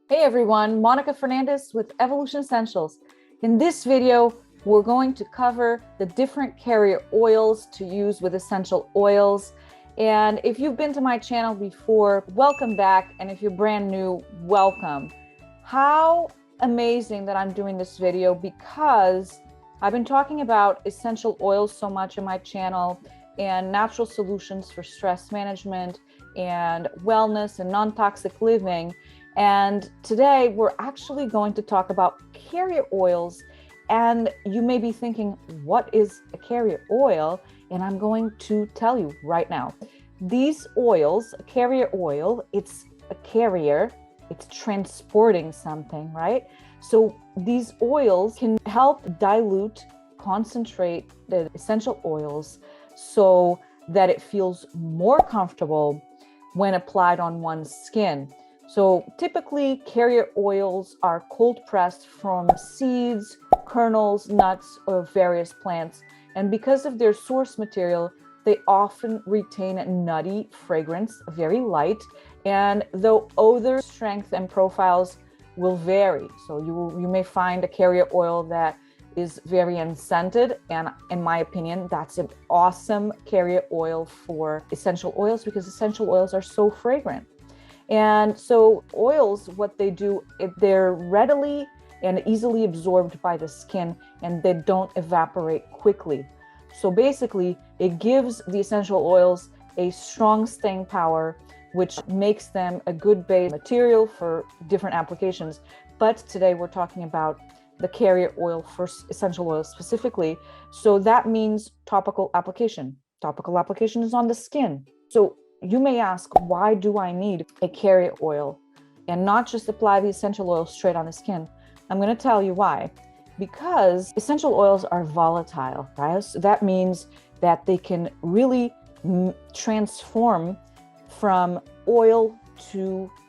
Hey everyone, Monica Fernandez with Evolution Essentials. In this video, we're going to cover the different carrier oils to use with essential oils. And if you've been to my channel before, welcome back. And if you're brand new, welcome. How amazing that I'm doing this video, because I've been talking about essential oils so much in my channel and natural solutions for stress management and wellness and non-toxic living. And today we're actually going to talk about carrier oils. And you may be thinking, what is a carrier oil? And I'm going to tell you right now. These oils, a carrier oil, it's a carrier, it's transporting something, right? So these oils can help dilute, concentrate the essential oils so that it feels more comfortable when applied on one's skin. So typically carrier oils are cold pressed from seeds, kernels, nuts of various plants. And because of their source material, they often retain a nutty fragrance, very light. And though odor strength and profiles will vary. So you may find a carrier oil that is very unscented. And in my opinion, that's an awesome carrier oil for essential oils, because essential oils are so fragrant. And so oils, what they do, they're readily and easily absorbed by the skin, and they don't evaporate quickly. So basically, it gives the essential oils a strong staying power, which makes them a good base material for different applications. But today we're talking about the carrier oil for essential oils specifically. So that means topical application. Topical application is on the skin. So you may ask, why do I need a carrier oil and not just apply the essential oil straight on the skin? I'm going to tell you why. Because essential oils are volatile, right? So that means that they can really transform from oil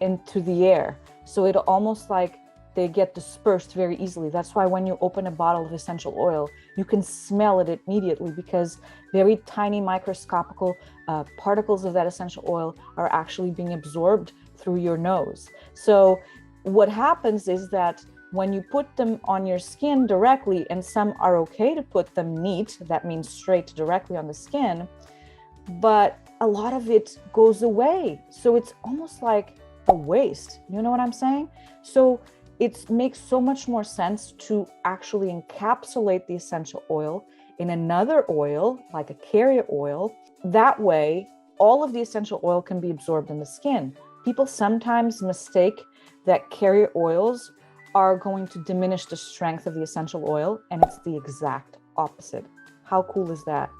into the air. So it almost like they get dispersed very easily. That's why when you open a bottle of essential oil, you can smell it immediately, because very tiny microscopical particles of that essential oil are actually being absorbed through your nose. So what happens is that when you put them on your skin directly, and some are okay to put them neat, that means straight directly on the skin, but a lot of it goes away. So it's almost like a waste. You know what I'm saying? So it makes so much more sense to actually encapsulate the essential oil in another oil, like a carrier oil. That way, all of the essential oil can be absorbed in the skin. People sometimes mistake that carrier oils are going to diminish the strength of the essential oil, and it's the exact opposite. How cool is that?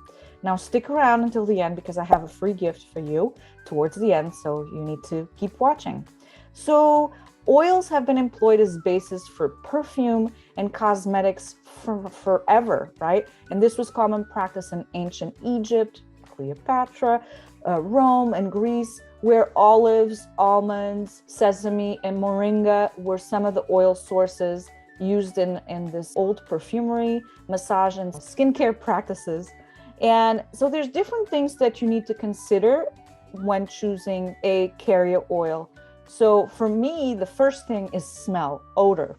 Now stick around until the end, because I have a free gift for you towards the end, so you need to keep watching. So oils have been employed as bases for perfume and cosmetics from forever, right? And this was common practice in ancient Egypt, Cleopatra, Rome, and Greece, where olives, almonds, sesame, and moringa were some of the oil sources used in this old perfumery, massage, and skincare practices. And so there's different things that you need to consider when choosing a carrier oil. So for me, the first thing is smell, odor.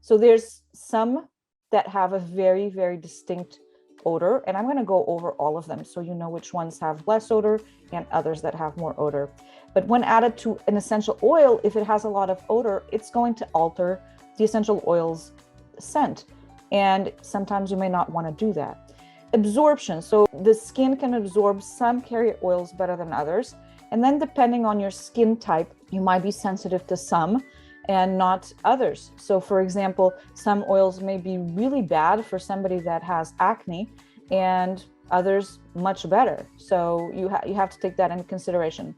So there's some that have a very, very distinct odor, and I'm going to go over all of them so you know which ones have less odor and others that have more odor. But when added to an essential oil, if it has a lot of odor, it's going to alter the essential oil's scent. And sometimes you may not want to do that. Absorption. So the skin can absorb some carrier oils better than others. And then depending on your skin type, you might be sensitive to some and not others. So for example, some oils may be really bad for somebody that has acne, and others much better. So you have to take that into consideration.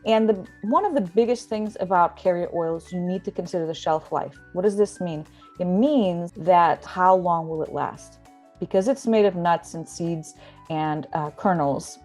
And one of the biggest things about carrier oils, you need to consider the shelf life. What does this mean? It means that how long will it last? Because it's made of nuts and seeds and kernels,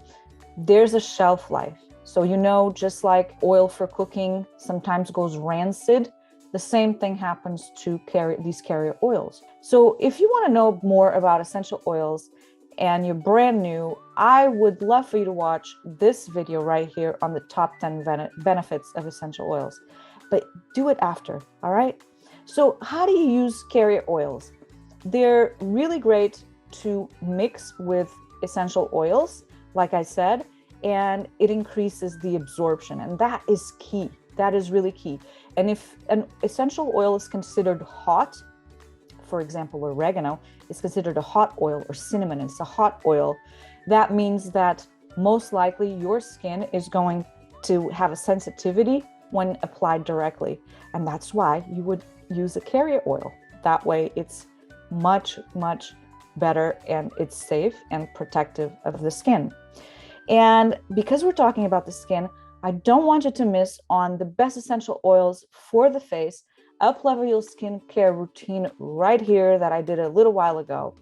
there's a shelf life. So, just like oil for cooking sometimes goes rancid, the same thing happens to these carrier oils. So if you want to know more about essential oils and you're brand new, I would love for you to watch this video right here on the top 10 benefits of essential oils. but do it after, all right? So how do you use carrier oils? They're really great to mix with essential oils, like I said, and it increases the absorption, and that is key. That is really key. And if an essential oil is considered hot, for example, oregano is considered a hot oil, or cinnamon is a hot oil, that means that most likely your skin is going to have a sensitivity when applied directly. And that's why you would use a carrier oil. That way it's much, much better, and it's safe and protective of the skin. And because we're talking about the skin, I don't want you to miss on the best essential oils for the face, up-level your skincare routine right here that I did a little while ago.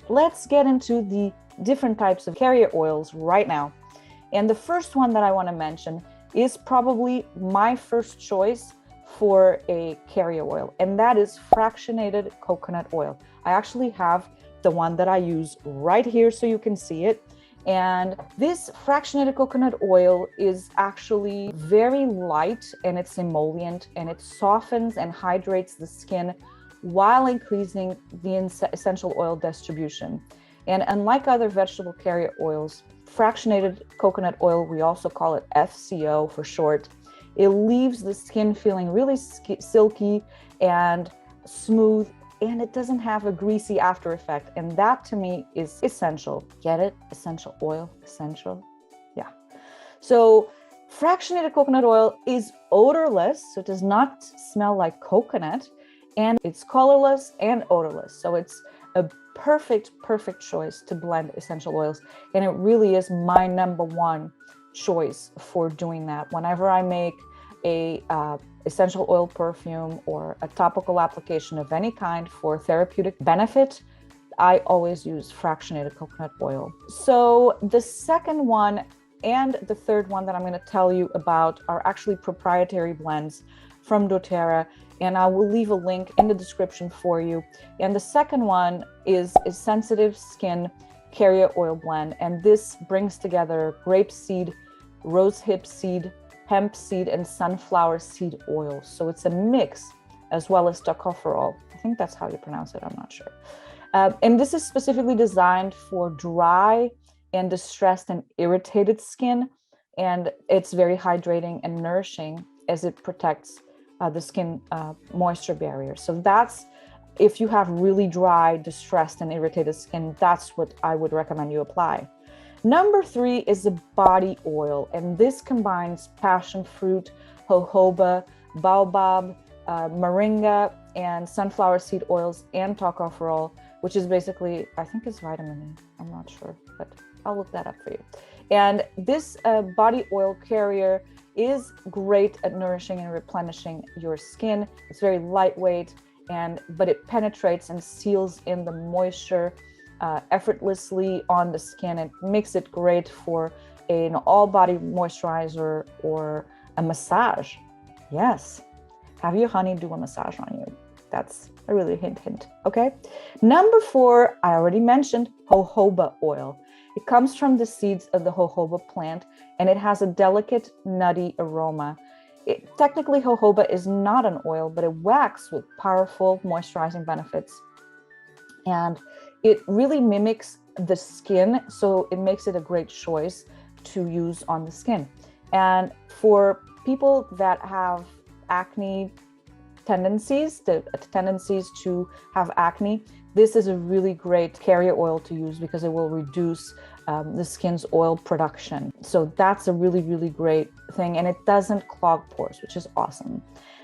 Let's get into the different types of carrier oils right now. And the first one that I want to mention is probably my first choice for a carrier oil, and that is fractionated coconut oil. I actually have the one that I use right here so you can see it. And this fractionated coconut oil is actually very light, and it's emollient, and it softens and hydrates the skin while increasing the essential oil distribution. And unlike other vegetable carrier oils, fractionated coconut oil, we also call it FCO for short, it leaves the skin feeling really silky and smooth, and it doesn't have a greasy after effect. And that to me is essential. Get it? Essential oil, essential. Yeah. So fractionated coconut oil is odorless, so it does not smell like coconut, and it's colorless and odorless. So it's a perfect choice to blend essential oils. And it really is my number one choice for doing that. Whenever I make a essential oil perfume or a topical application of any kind for therapeutic benefit, I always use fractionated coconut oil. So the second one and the third one that I'm going to tell you about are actually proprietary blends from doTERRA, and I will leave a link in the description for you. And the second one is a sensitive skin carrier oil blend, and this brings together grapeseed, rosehip seed, hemp seed, and sunflower seed oil. So it's a mix, as well as tocopherol. I think that's how you pronounce it, I'm not sure. And this is specifically designed for dry and distressed and irritated skin, and it's very hydrating and nourishing as it protects the skin moisture barrier. So that's, if you have really dry, distressed, and irritated skin, that's what I would recommend you apply. Number 3 is a body oil, and this combines passion fruit, jojoba, baobab, moringa, and sunflower seed oils, and tocopherol, which is basically, I think it's vitamin E. I'm not sure, but I'll look that up for you. And this body oil carrier is great at nourishing and replenishing your skin. It's very lightweight, but it penetrates and seals in the moisture effortlessly on the skin. It makes it great for an all-body moisturizer or a massage. Yes, have your honey do a massage on you. That's a really hint, okay? Number 4, I already mentioned jojoba oil. It comes from the seeds of the jojoba plant, and it has a delicate, nutty aroma. Technically, jojoba is not an oil, but a wax with powerful moisturizing benefits. And it really mimics the skin, so it makes it a great choice to use on the skin. And for people that have acne tendencies, the tendencies to have acne, this is a really great carrier oil to use because it will reduce the skin's oil production. So that's a really great thing, and it doesn't clog pores, which is awesome.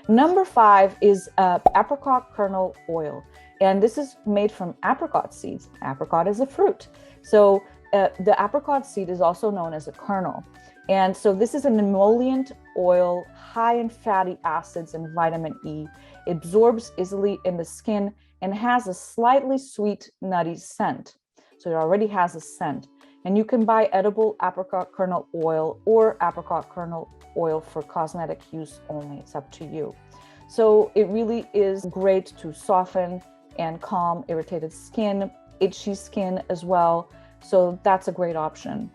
Number 5 is apricot kernel oil, and this is made from apricot seeds. Apricot is a fruit, so the apricot seed is also known as a kernel. And so this is an emollient oil high in fatty acids and vitamin E. It absorbs easily in the skin and has a slightly sweet, nutty scent. So it already has a scent. And you can buy edible apricot kernel oil or apricot kernel oil for cosmetic use only. It's up to you. So it really is great to soften and calm irritated skin, itchy skin as well. So that's a great option.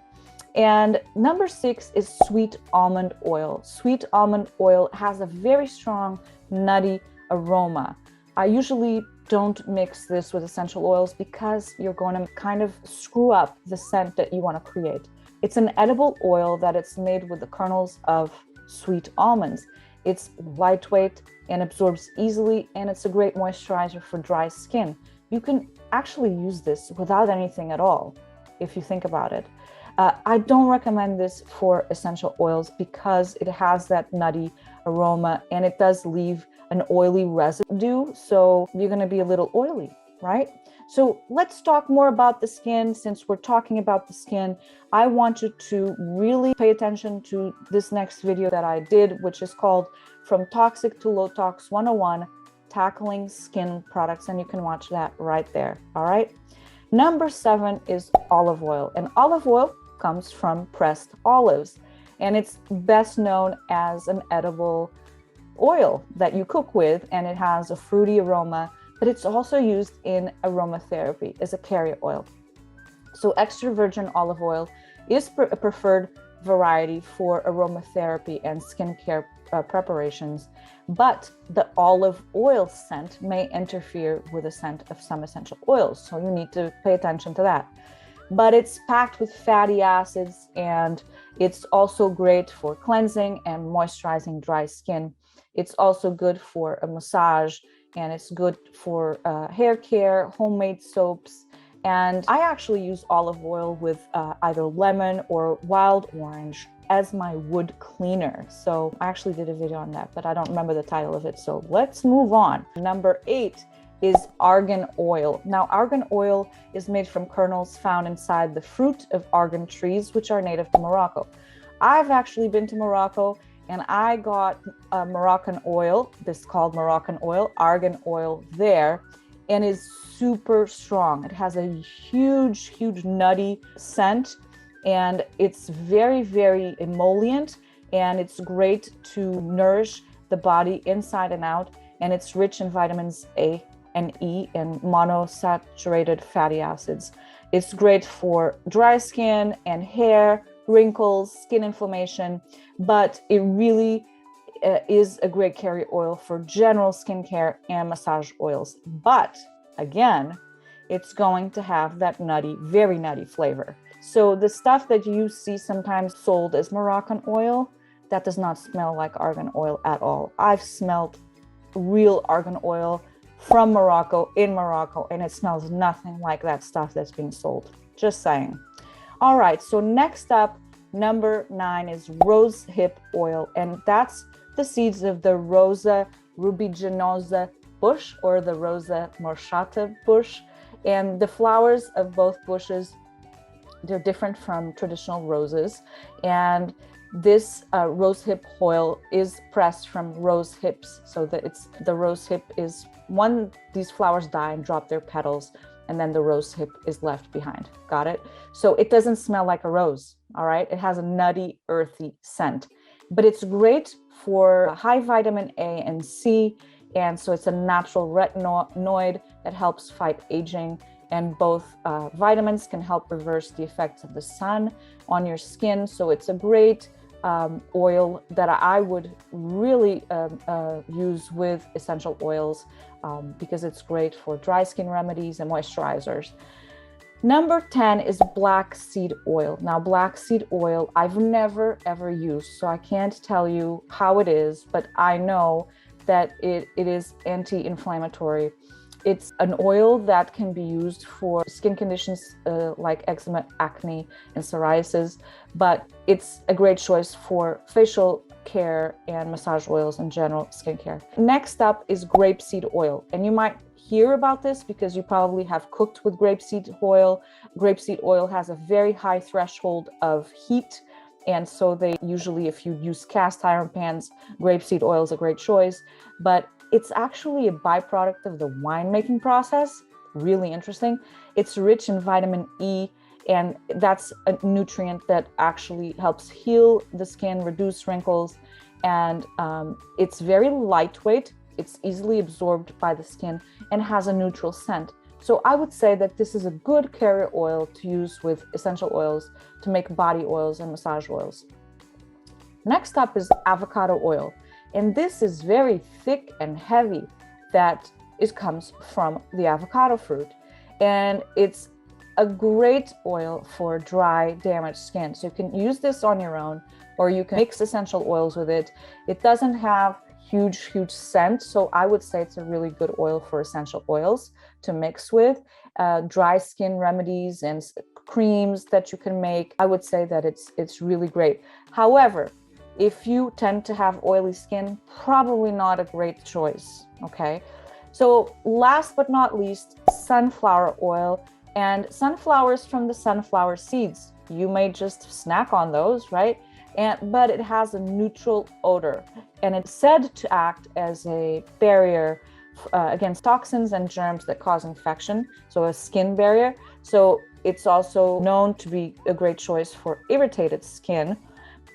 And number 6 is sweet almond oil. Sweet almond oil has a very strong nutty aroma. I usually don't mix this with essential oils because you're going to kind of screw up the scent that you want to create. It's an edible oil that it's made with the kernels of sweet almonds. It's lightweight and absorbs easily, and it's a great moisturizer for dry skin. You can actually use this without anything at all, if you think about it. I don't recommend this for essential oils because it has that nutty aroma and it does leave an oily residue, so you're going to be a little oily, right? So let's talk more about the skin. Since we're talking about the skin, I want you to really pay attention to this next video that I did, which is called From Toxic to Low Tox 101, Tackling Skin Products, and you can watch that right there, all right? Number 7 is olive oil, and olive oil comes from pressed olives, and it's best known as an edible oil that you cook with, and it has a fruity aroma, but it's also used in aromatherapy as a carrier oil. So extra virgin olive oil is a preferred variety for aromatherapy and skincare preparations, but the olive oil scent may interfere with the scent of some essential oils, so you need to pay attention to that. But it's packed with fatty acids, and it's also great for cleansing and moisturizing dry skin. It's also good for a massage, and it's good for hair care, homemade soaps. And I actually use olive oil with either lemon or wild orange as my wood cleaner. So I actually did a video on that, but I don't remember the title of it. So let's move on. Number 8 is argan oil. Now, argan oil is made from kernels found inside the fruit of argan trees, which are native to Morocco. I've actually been to Morocco, and I got Moroccan oil, this is called Moroccan oil, argan oil there, and is super strong. It has a huge, huge nutty scent, and it's very, very emollient, and it's great to nourish the body inside and out, and it's rich in vitamins A and E and monosaturated fatty acids. It's great for dry skin and hair, wrinkles, skin inflammation, but it really is a great carrier oil for general skincare and massage oils. But again, it's going to have that nutty, very nutty flavor. So the stuff that you see sometimes sold as Moroccan oil, that does not smell like argan oil at all. I've smelled real argan oil from Morocco, in Morocco, and it smells nothing like that stuff that's being sold. Just saying. All right, so next up, number 9 is rose hip oil, and that's the seeds of the Rosa rubiginosa bush or the Rosa moschata bush. And the flowers of both bushes, they're different from traditional roses. And this rose hip oil is pressed from rose hips, so that the rose hip is one, these flowers die and drop their petals, and then the rose hip is left behind. Got it? So it doesn't smell like a rose, all right? It has a nutty, earthy scent, but it's great for high vitamin A and C, and so it's a natural retinoid that helps fight aging, and both vitamins can help reverse the effects of the sun on your skin. So it's a great oil that I would really use with essential oils because it's great for dry skin remedies and moisturizers. Number 10 is black seed oil. Now, black seed oil, I've never ever used, so I can't tell you how it is, but I know that it is anti-inflammatory. It's an oil that can be used for skin conditions like eczema, acne, and psoriasis, but it's a great choice for facial care and massage oils and general skincare. Next up is grapeseed oil, and you might hear about this because you probably have cooked with grapeseed oil. Grapeseed oil has a very high threshold of heat, and so they usually, if you use cast iron pans, grapeseed oil is a great choice, but it's actually a byproduct of the winemaking process. Really interesting. It's rich in vitamin E, and that's a nutrient that actually helps heal the skin, reduce wrinkles, and it's very lightweight. It's easily absorbed by the skin and has a neutral scent. So I would say that this is a good carrier oil to use with essential oils to make body oils and massage oils. Next up is avocado oil. And this is very thick and heavy that comes from the avocado fruit. And it's a great oil for dry, damaged skin. So you can use this on your own, or you can mix essential oils with it. It doesn't have huge scent, so I would say it's a really good oil for essential oils to mix with. Dry skin remedies and creams that you can make, I would say that it's really great. However, if you tend to have oily skin, probably not a great choice, okay? So last but not least, sunflower oil. And sunflowers from the sunflower seeds. You may just snack on those, right? But it has a neutral odor, and it's said to act as a barrier against toxins and germs that cause infection, so a skin barrier. So it's also known to be a great choice for irritated skin.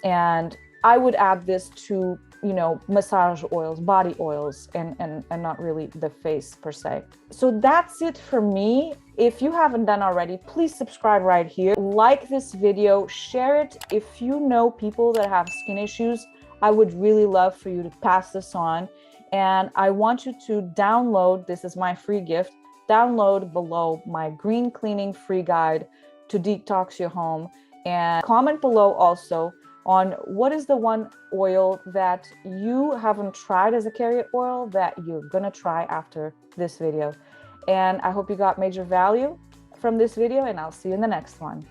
And I would add this to, you know, massage oils, body oils, and not really the face per se. So that's it for me. If you haven't done already, please subscribe right here. Like this video, share it. If you know people that have skin issues, I would really love for you to pass this on. And I want you to download, this is my free gift, download below my green cleaning free guide to detox your home. And comment below also on what is the one oil that you haven't tried as a carrier oil that you're gonna try after this video. And I hope you got major value from this video, and I'll see you in the next one.